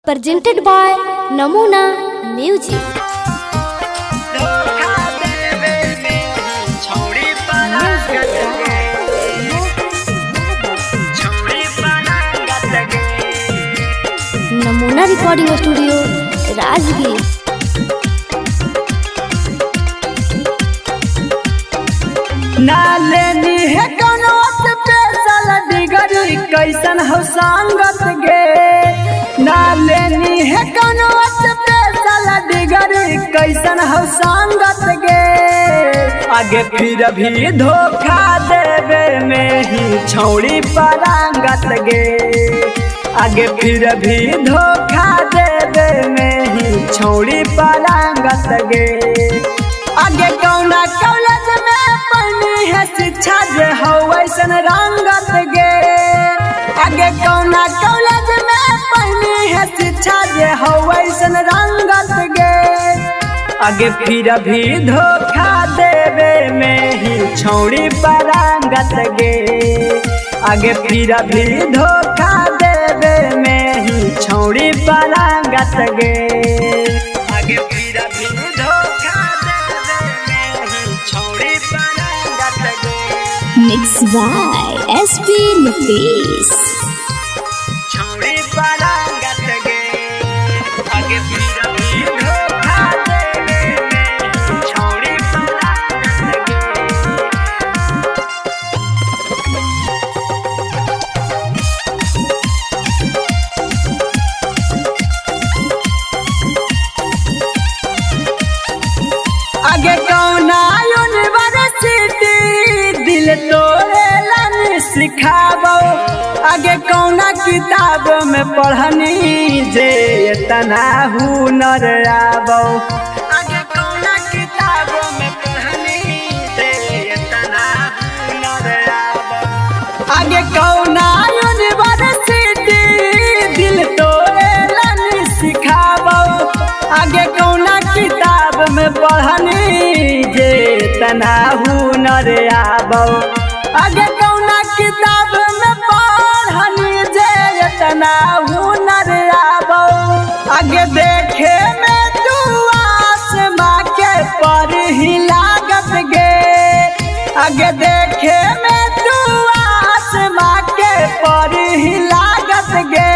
presented by Namuna Music. नमूना recording studio Rajgir. ना लेनी है कोनो स्पेशल डिग्री कैसन हो संगत गे। ना लेनी है कोनो स्पेशल डिग्री कैसन हो संगत गे। आगे फिर भी धोखा देवे में ही छौड़ी परांगत गे। आगे फिर भी धोखा देवे में ही छौड़ी परांगत गे। आगे कौना कॉलेज में पढ़नी है शिक्षा जे हो वैसन रंगत गे। आगे कौना कॉलेज में पढ़नी है शिक्षा जे हो वैसन रंगत गे। आगे फिर भी धोखा देवे में ही छौड़ी परांगत गे। आगे फिर भी धोखा देवे में ही छौड़ी परांगत गे। आगे फिर भी धोखा देवे में ही छौड़ी परांगत गे। Mixed by SP Nitesh. छौड़ी परांगत गे। आगे फिर भी धोखा देवे में ही छौड़ी परांगत गे। आगे कौना यूनिवर्सिटी दिल तोड़ेलन सिखाबो। आगे कौना किताब में पढ़नी जे तना हुनर आबो। आगे कौना किताब में पढ़नी जे तना हुनर आबो। आगे कौना यूनिवर्सिटी दिल तोड़ेलन सिखाबो। आगे कौना किताब में पढ़नी जे तना हुनर आबो। आगे कौना किताब में पढ़नी जे तना हुनर आबो। आगे देखे में तू आसमां के पर ही लागत गे। आगे देखे में तू आसमां के पर ही लागत गे।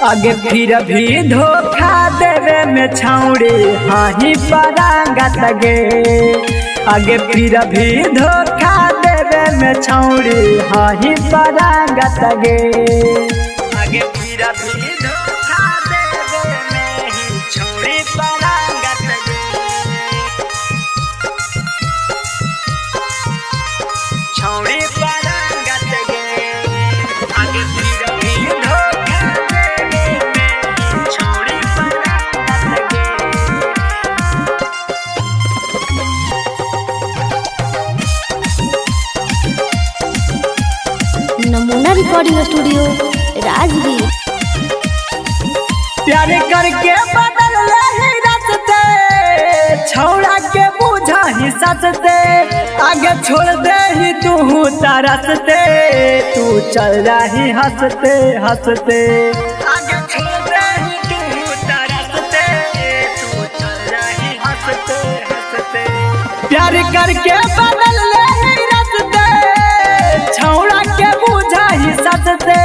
आगे फिर भी धोखा देवे में छौड़ी हाही परांगत गे। आगे फिर भी धोखा देवे में छौड़ी हाही परांगत गे। आगे फिर भी धोखा देवे में ही छौड़ी परांगत गे। छौड़ी परांगत गे। आगे फिर भी धोखा देवे में ही छौड़ी परांगत गे। नमूना रिकॉर्डिंग स्टूडियो राजगीर। प्यार करके बदल रही रस्ते छौड़ा के बुझा ही सचते। आगे छोड़ दे ही तू तरसते तू चल रही हंसते हंसते। आगे छोड़ दे ही तू तरसते तू चल रही हंसते हंसते। प्यार करके बदल रही रस्ते छौड़ा के बुझा ही सचते।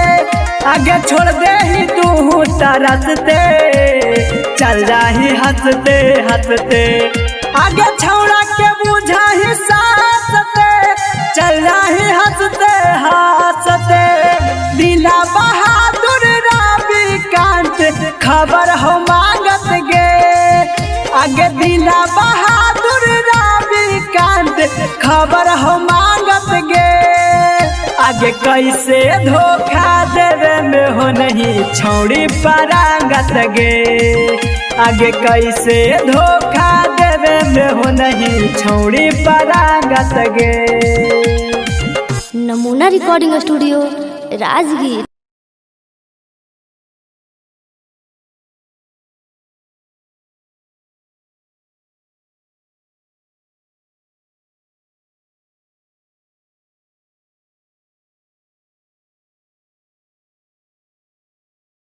आगे छोड़ दे ही तू तरसते चल रही हंसते हंसते। आगे छौड़ा के बुझा ही सचते चल रही हंसते हंसते। दिला बहादुर राबी कांत खबर हो मांगत गे। आगे दिला बहादुर राबी कांत खबर हो मांगत गे। आगे कैसे धोखा देवे में हो नहीं छौड़ी परांगत गे। आगे कैसे धोखा देवे में हो नहीं छौड़ी परांगत गे। नमूना रिकॉर्डिंग स्टूडियो राजगीर।